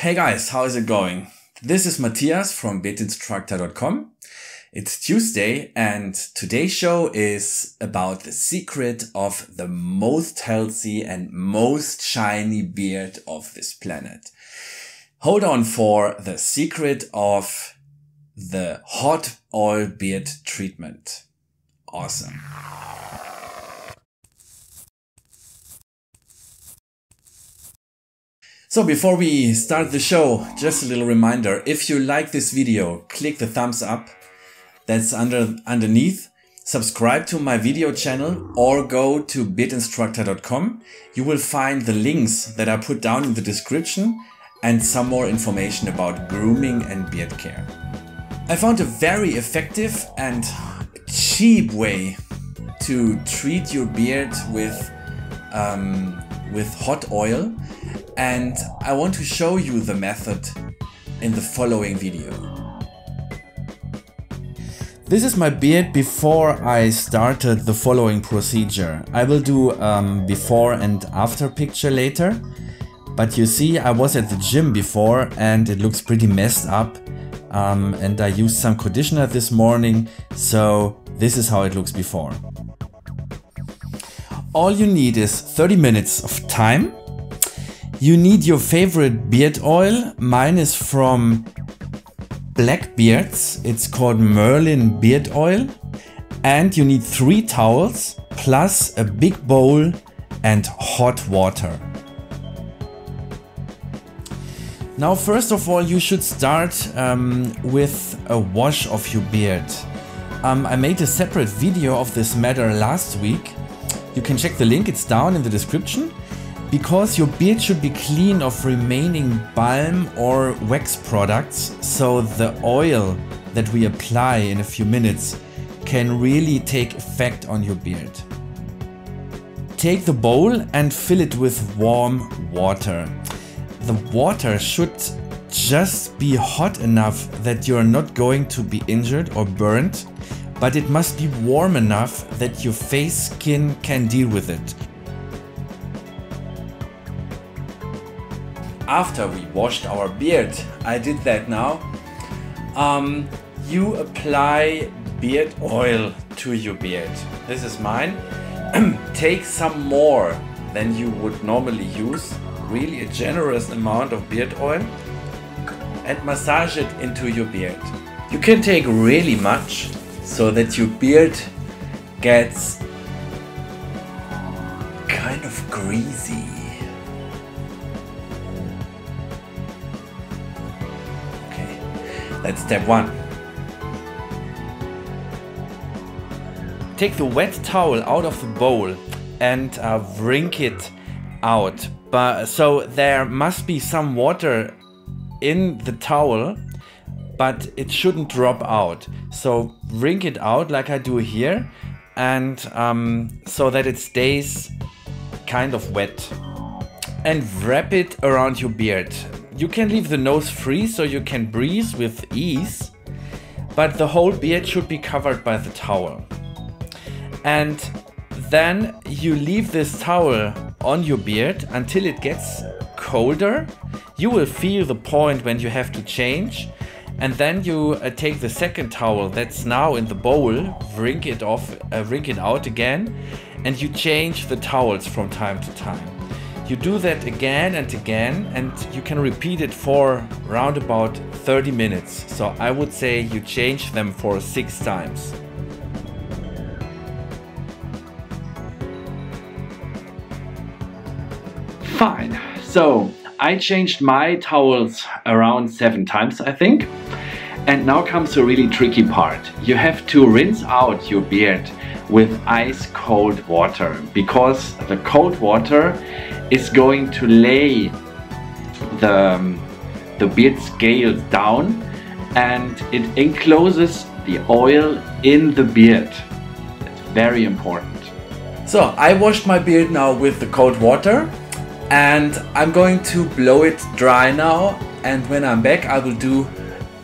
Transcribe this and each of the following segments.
Hey guys, how is it going? This is Matthias from Instructor.com. It's Tuesday and today's show is about the secret of the most healthy and most shiny beard of this planet. Hold on for the secret of the hot oil beard treatment. Awesome. So before we start the show, just a little reminder, if you like this video, click the thumbs up that's underneath, subscribe to my video channel or go to bitinstructor.com. You will find the links that I put down in the description and some more information about grooming and beard care. I found a very effective and cheap way to treat your beard with hot oil. And I want to show you the method in the following video. This is my beard before I started the following procedure. I will do before and after picture later. But you see, I was at the gym before and it looks pretty messed up. And I used some conditioner this morning. So this is how it looks before. All you need is 30 minutes of time. You need your favorite beard oil. Mine is from Blackbeards. It's called Merlin beard oil. And you need 3 towels plus a big bowl and hot water. Now, first of all, you should start with a wash of your beard. I made a separate video of this matter last week. You can check the link, it's down in the description. Because your beard should be clean of remaining balm or wax products, so the oil that we apply in a few minutes can really take effect on your beard. Take the bowl and fill it with warm water. The water should just be hot enough that you're not going to be injured or burnt, but it must be warm enough that your face skin can deal with it. After we washed our beard, I did that now, you apply beard oil to your beard. This is mine. Take some more than you would normally use, really a generous amount of beard oil, and massage it into your beard. You can take really much so that your beard gets kind of greasy. That's step 1. Take the wet towel out of the bowl and wring it out. So there must be some water in the towel, but it shouldn't drop out. So wring it out like I do here, and so that it stays kind of wet. And wrap it around your beard. You can leave the nose free so you can breathe with ease, but the whole beard should be covered by the towel. And then you leave this towel on your beard until it gets colder. You will feel the point when you have to change, and then you take the second towel that's now in the bowl, wring it out again, and you change the towels from time to time. You do that again and again, and you can repeat it for around about 30 minutes. So I would say you change them for 6 times. Fine. So I changed my towels around 7 times, I think. And now comes the really tricky part. You have to rinse out your beard with ice cold water, because the cold water is going to lay the beard scales down, and it encloses the oil in the beard. That's very important. So I washed my beard now with the cold water, and I'm going to blow it dry now, and when I'm back I will do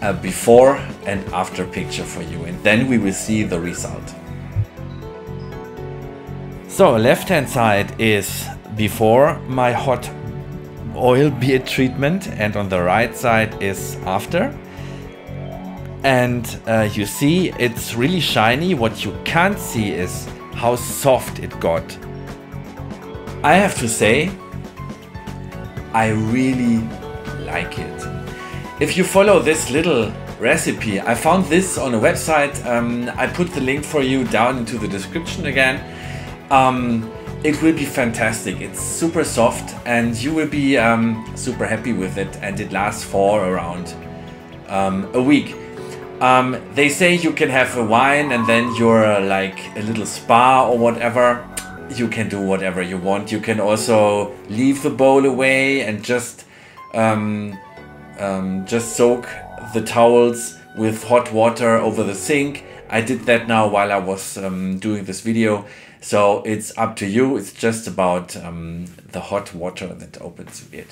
a before and after picture for you, and then we will see the result. So left hand side is before my hot oil beard treatment, and on the right side is after. And you see it's really shiny. What you can't see is how soft it got. I have to say, I really like it. If you follow this little recipe, I found this on a website. I put the link for you down into the description again. It will be fantastic. It's super soft and you will be super happy with it, and it lasts for around a week. They say you can have a wine and then you're like a little spa or whatever. You can do whatever you want. You can also leave the bowl away and just soak the towels with hot water over the sink. I did that now while I was doing this video, so it's up to you. It's just about the hot water that opens the beard.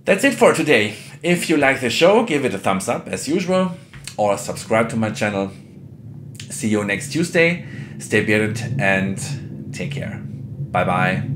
That's it for today. If you like the show, give it a thumbs up as usual, or subscribe to my channel. See you next Tuesday. Stay bearded and take care. Bye bye.